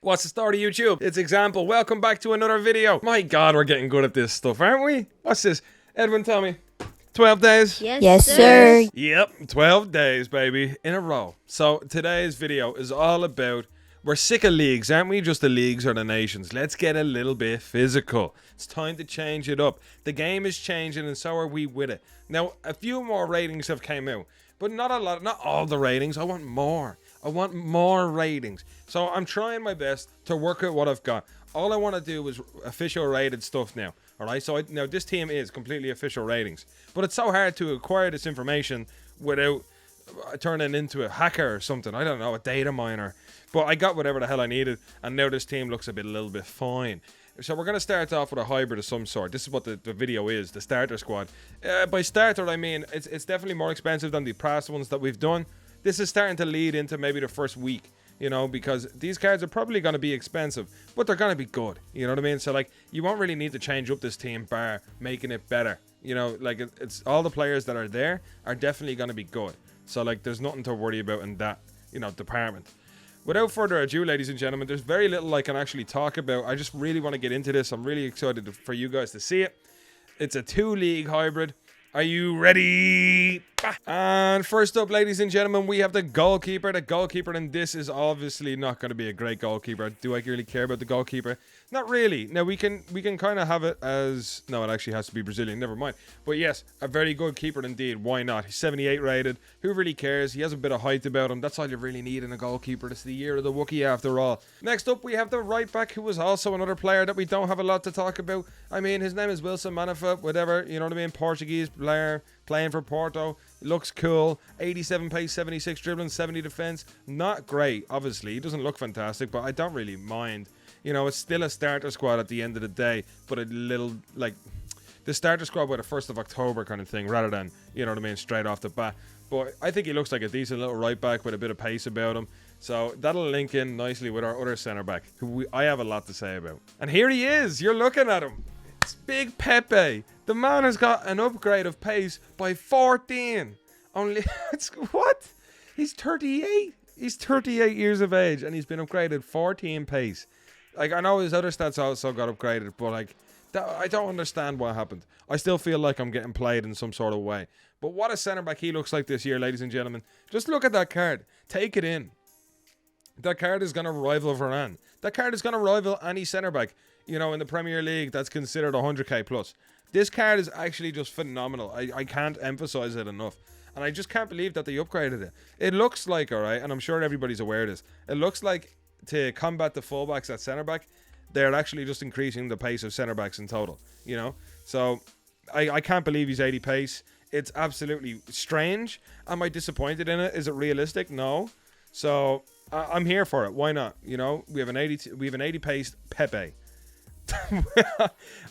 What's the story, YouTube? It's Example. Welcome back to another video. My God, we're getting good at this stuff, aren't we? What's this? Edwin, tell me. 12 days? Yes, sir. Yep, 12 days, baby, in a row. So today's video is all about, we're sick of leagues, aren't we? Just the leagues or the nations. Let's get a little bit physical. It's time to change it up. The game is changing and so are we with it. Now, a few more ratings have came out, but not a lot, not all the ratings. I want more. I want more ratings. So I'm trying my best to work out what I've got. All I want to do is official rated stuff now. All right, so now this team is completely official ratings, but it's so hard to acquire this information without turning into a hacker or something. I don't know, a data miner. But I got whatever the hell I needed, and now this team looks a little bit fine. So we're going to start off with a hybrid of some sort. This is what the video is, the starter squad. By starter, I mean it's definitely more expensive than the past ones that we've done. This is starting to lead into maybe the first week, you know, because these cards are probably going to be expensive, but they're going to be good, you know what I mean? So, like, you won't really need to change up this team bar making it better, you know, like, it's all the players that are there are definitely going to be good. So, like, there's nothing to worry about in that, you know, department. Without further ado, ladies and gentlemen, there's very little I can actually talk about. I just really want to get into this. I'm really excited for you guys to see it. It's a 2-league hybrid. Are you ready? And first up, ladies and gentlemen, we have the goalkeeper. The goalkeeper in this is obviously not going to be a great goalkeeper. Do I really care about the goalkeeper? Not really. Now, we can kind of have it as... No, it actually has to be Brazilian. Never mind. But yes, a very good keeper indeed. Why not? He's 78 rated. Who really cares? He has a bit of height about him. That's all you really need in a goalkeeper. It's the year of the Wookiee after all. Next up, we have the right back, who is also another player that we don't have a lot to talk about. I mean, his name is Wilson Manafa, whatever. You know what I mean? Portuguese player, playing for Porto. Looks cool. 87 pace, 76 dribbling, 70 defense. Not great, obviously. He doesn't look fantastic, but I don't really mind. You know, it's still a starter squad at the end of the day, but a little, like, the starter squad by the 1st of October kind of thing, rather than, you know what I mean, straight off the bat. But I think he looks like a decent little right back with a bit of pace about him. So that'll link in nicely with our other centre back, who I have a lot to say about. And here he is. You're looking at him. It's Big Pepe. The man has got an upgrade of pace by 14. Only, what? He's 38. He's 38 years of age, and he's been upgraded 14 pace. Like, I know his other stats also got upgraded, but, like, I don't understand what happened. I still feel like I'm getting played in some sort of way. But what a centre back he looks like this year, ladies and gentlemen. Just look at that card. Take it in. That card is going to rival Varane. That card is going to rival any centre back, you know, in the Premier League that's considered 100k plus. This card is actually just phenomenal. I can't emphasize it enough. And I just can't believe that they upgraded it. It looks like, alright, and I'm sure everybody's aware of this, it looks like to combat the fullbacks at centre back, they're actually just increasing the pace of centre backs in total, you know? So, I can't believe he's 80 pace. It's absolutely strange. Am I disappointed in it? Is it realistic? No. So, I'm here for it. Why not? You know, we have an 80 pace Pepe.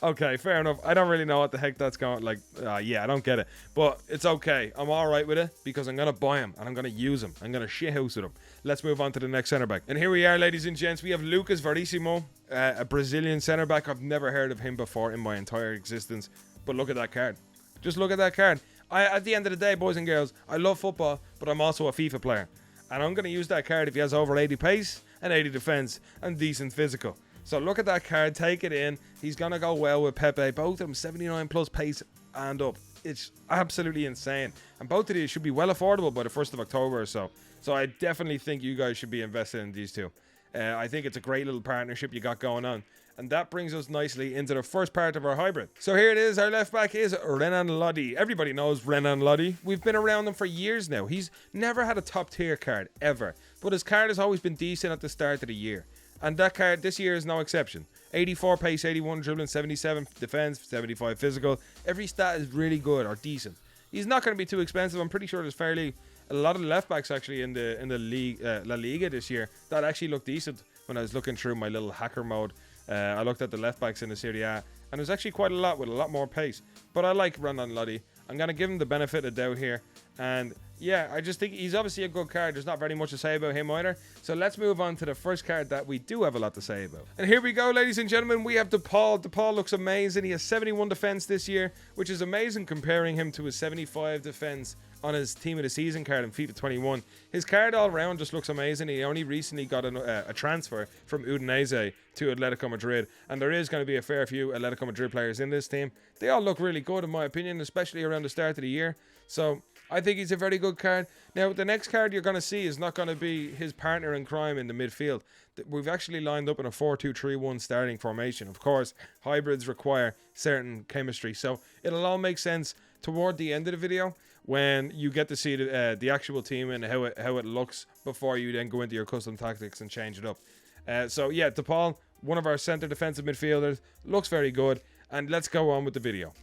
Okay, fair enough. I don't really know what the heck that's going, like, yeah, I don't get it, but it's okay. I'm all right with it because I'm gonna buy him and I'm gonna use him. I'm gonna shithouse with him. Let's move on to the next center back, and here we are, ladies and gents. We have Lucas Verissimo, a Brazilian center back. I've never heard of him before in my entire existence, but look at that card. Just look at that card. At the end of the day, boys and girls, I love football, but I'm also a FIFA player, and I'm gonna use that card if he has over 80 pace and 80 defense and decent physical. So look at that card, take it in. He's going to go well with Pepe. Both of them 79 plus pace and up. It's absolutely insane. And both of these should be well affordable by the 1st of October or so. So I definitely think you guys should be invested in these two. I think it's a great little partnership you got going on. And that brings us nicely into the first part of our hybrid. So here it is. Our left back is Renan Lodi. Everybody knows Renan Lodi. We've been around him for years now. He's never had a top tier card, ever. But his card has always been decent at the start of the year. And that card this year is no exception. 84 pace, 81 dribbling, 77 defense, 75 physical. Every stat is really good or decent. He's not going to be too expensive. I'm pretty sure there's fairly a lot of left backs actually in the league, La Liga this year that actually look decent. When I was looking through my little hacker mode, I looked at the left backs in the Serie A, and there's actually quite a lot with a lot more pace. But I like Renan Lodi. I'm going to give him the benefit of doubt here. And yeah, I just think he's obviously a good card. There's not very much to say about him either. So let's move on to the first card that we do have a lot to say about. And here we go, ladies and gentlemen. We have DePaul. DePaul looks amazing. He has 71 defense this year, which is amazing comparing him to his 75 defense on his Team of the Season card in FIFA 21. His card all around just looks amazing. He only recently got a transfer from Udinese to Atletico Madrid, and there is going to be a fair few Atletico Madrid players in this team. They all look really good in my opinion, especially around the start of the year. So I think he's a very good card. Now, the next card you're going to see is not going to be his partner in crime in the midfield. We've actually lined up in a 4-2-3-1 starting formation. Of course, hybrids require certain chemistry, so it'll all make sense toward the end of the video when you get to see the actual team and how it looks before you then go into your custom tactics and change it up. So yeah, DePaul, one of our centre defensive midfielders, looks very good, and let's go on with the video.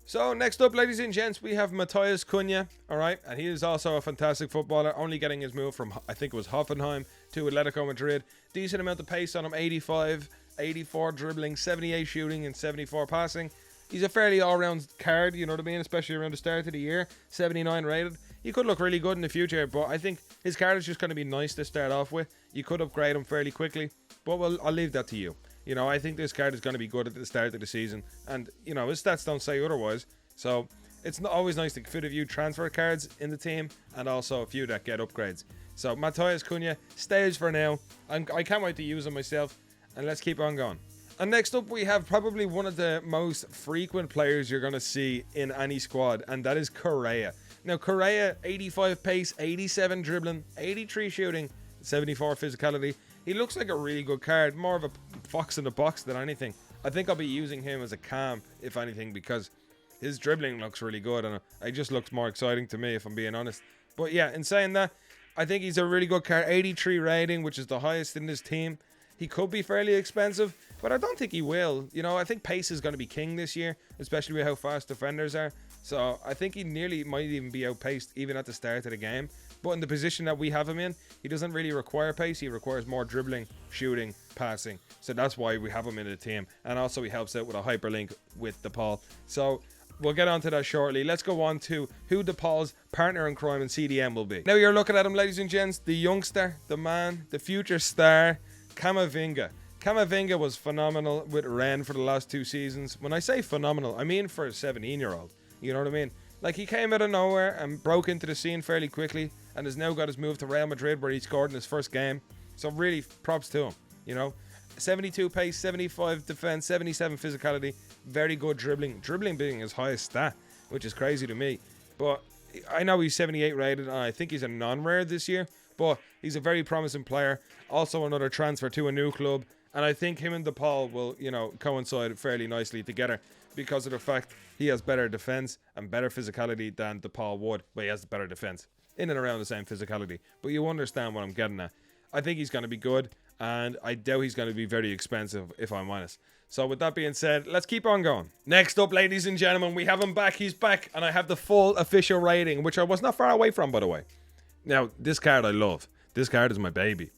So next up, ladies and gents, we have Matheus Cunha, alright, and he is also a fantastic footballer, only getting his move from, I think it was Hoffenheim to Atletico Madrid. Decent amount of pace on him, 85, 84 dribbling, 78 shooting, and 74 passing. He's a fairly all-round card, you know what I mean, especially around the start of the year, 79 rated. He could look really good in the future, but I think his card is just going to be nice to start off with. You could upgrade him fairly quickly, but I'll leave that to you. You know, I think this card is going to be good at the start of the season. And, you know, his stats don't say otherwise. So, it's not always nice to fit a few transfer cards in the team. And also a few that get upgrades. So, Matheus Cunha stays for now. I can't wait to use him myself. And let's keep on going. And next up, we have probably one of the most frequent players you're going to see in any squad. And that is Correa. Now, Correa, 85 pace, 87 dribbling, 83 shooting, 74 physicality. He looks like a really good card, more of a fox in the box than anything. I think I'll be using him as a cam, if anything, because his dribbling looks really good and it just looks more exciting to me, if I'm being honest. But yeah, in saying that, I think he's a really good card. 83 rating, which is the highest in this team. He could be fairly expensive, but I don't think he will. You know, I think pace is going to be king this year, especially with how fast defenders are. So I think he nearly might even be outpaced even at the start of the game. But in the position that we have him in, he doesn't really require pace. He requires more dribbling, shooting, passing. So that's why we have him in the team. And also he helps out with a hyperlink with DePaul. So we'll get on to that shortly. Let's go on to who DePaul's partner in crime and CDM will be. Now you're looking at him, ladies and gents, the youngster, the man, the future star, Kamavinga. Kamavinga was phenomenal with Rennes for the last 2 seasons. When I say phenomenal, I mean for a 17-year-old. You know what I mean? Like, he came out of nowhere and broke into the scene fairly quickly and has now got his move to Real Madrid where he scored in his first game. So really, props to him, you know. 72 pace, 75 defense, 77 physicality, very good dribbling. Dribbling being his highest stat, which is crazy to me. But I know he's 78 rated and I think he's a non-rare this year, but he's a very promising player. Also another transfer to a new club. And I think him and DePaul will, you know, coincide fairly nicely together because of the fact he has better defense and better physicality than DePaul would. But he has better defense in and around the same physicality. But you understand what I'm getting at. I think he's going to be good, and I doubt he's going to be very expensive, if I'm honest. So with that being said, let's keep on going. Next up, ladies and gentlemen, we have him back. He's back, and I have the full official rating, which I was not far away from, by the way. Now, this card I love. This card is my baby.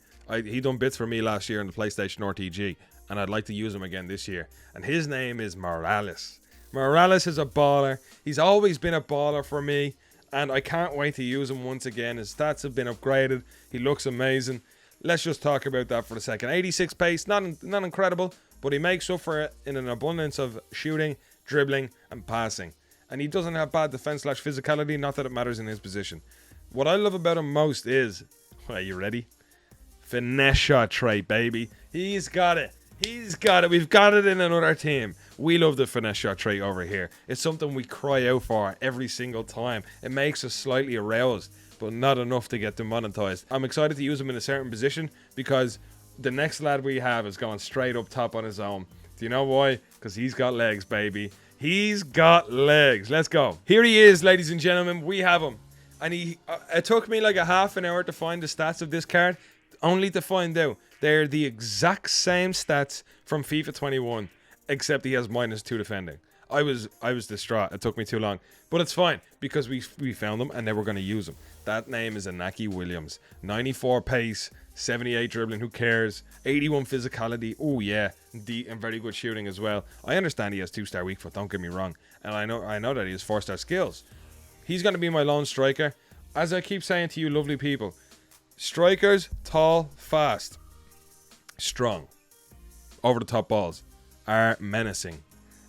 He done bits for me last year in the PlayStation RTG, and I'd like to use him again this year. And his name is Morales. Morales is a baller. He's always been a baller for me, and I can't wait to use him once again. His stats have been upgraded. He looks amazing. Let's just talk about that for a second. 86 pace, not incredible, but he makes up for it in an abundance of shooting, dribbling, and passing. And he doesn't have bad defense/physicality, not that it matters in his position. What I love about him most is, are you ready? Finesse shot trait, baby. He's got it. He's got it. We've got it in another team. We love the finesse shot trait over here. It's something we cry out for every single time. It makes us slightly aroused, but not enough to get demonetized. I'm excited to use him in a certain position because the next lad we have is going straight up top on his own. Do you know why? Because he's got legs, baby. He's got legs. Let's go. Here he is, ladies and gentlemen. We have him. And it took me like a half an hour to find the stats of this card, only to find out they're the exact same stats from FIFA 21, except he has -2 defending. I was distraught. It took me too long, but it's fine because we found them and now we're going to use them. That name is Inaki Williams. 94 pace, 78 dribbling. Who cares? 81 physicality. Oh yeah, and very good shooting as well. I understand he has 2-star weak foot. Don't get me wrong, and I know that he has 4-star skills. He's going to be my lone striker. As I keep saying to you, lovely people. Strikers, tall, fast, strong, over the top balls, are menacing.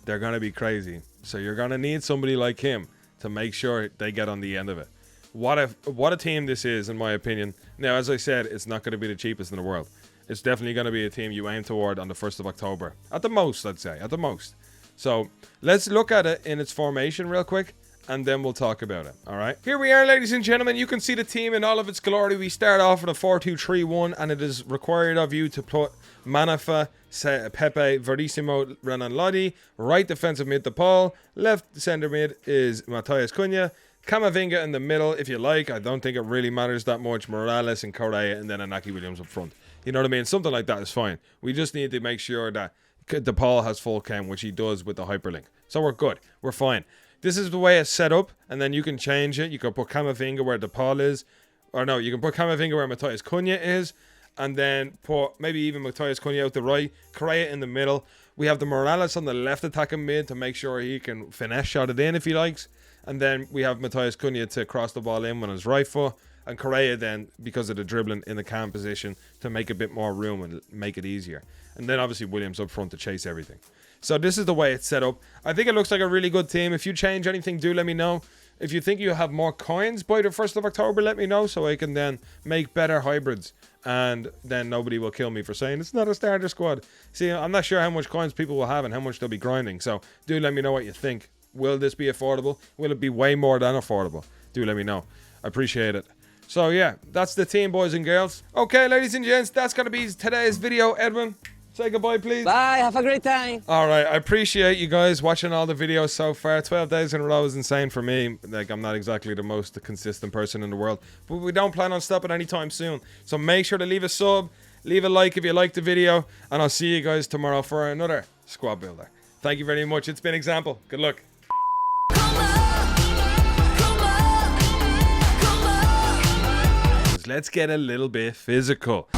They're going to be crazy. So you're going to need somebody like him to make sure they get on the end of it. what a team this is, in my opinion. Now, as I said, it's not going to be the cheapest in the world. It's definitely going to be a team you aim toward on the 1st of October. At the most, I'd say. At the most. So, let's look at it in its formation real quick, and then we'll talk about it. Alright? Here we are, ladies and gentlemen. You can see the team in all of its glory. We start off with a 4-2-3-1, and it is required of you to put Manafa, Pepe, Verissimo, Renan Lodi. Right defensive mid to Paul. Left centre mid is Matthias Cunha. Kamavinga in the middle, if you like. I don't think it really matters that much. Morales and Correa, and then Inaki Williams up front. You know what I mean? Something like that is fine. We just need to make sure that DePaul has full chem, which he does with the hyperlink. So we're good. We're fine. This is the way it's set up, and then you can change it. You can put Kamavinga where DePaul is. Or no, you can put Kamavinga where Matthias Cunha is. And then put maybe even Matthias Cunha out the right. Correa in the middle. We have the Morales on the left attacking mid to make sure he can finesse shot it in if he likes. And then we have Matthias Cunha to cross the ball in on his right foot. And Correa then, because of the dribbling in the cam position, to make a bit more room and make it easier. And then obviously Williams up front to chase everything. So this is the way it's set up. I think it looks like a really good team. If you change anything, do let me know. If you think you have more coins by the 1st of October, let me know so I can then make better hybrids. And then nobody will kill me for saying it's not a starter squad. See, I'm not sure how much coins people will have and how much they'll be grinding. So do let me know what you think. Will this be affordable? Will it be way more than affordable? Do let me know. I appreciate it. So yeah, that's the team, boys and girls. Okay, ladies and gents, that's going to be today's video. Edwin, say goodbye, please. Bye, have a great time. Alright, I appreciate you guys watching all the videos so far. 12 days in a row is insane for me. Like, I'm not exactly the most consistent person in the world. But we don't plan on stopping anytime soon. So make sure to leave a sub, leave a like if you liked the video. And I'll see you guys tomorrow for another squad builder. Thank you very much. It's been Example. Good luck. Let's get a little bit physical.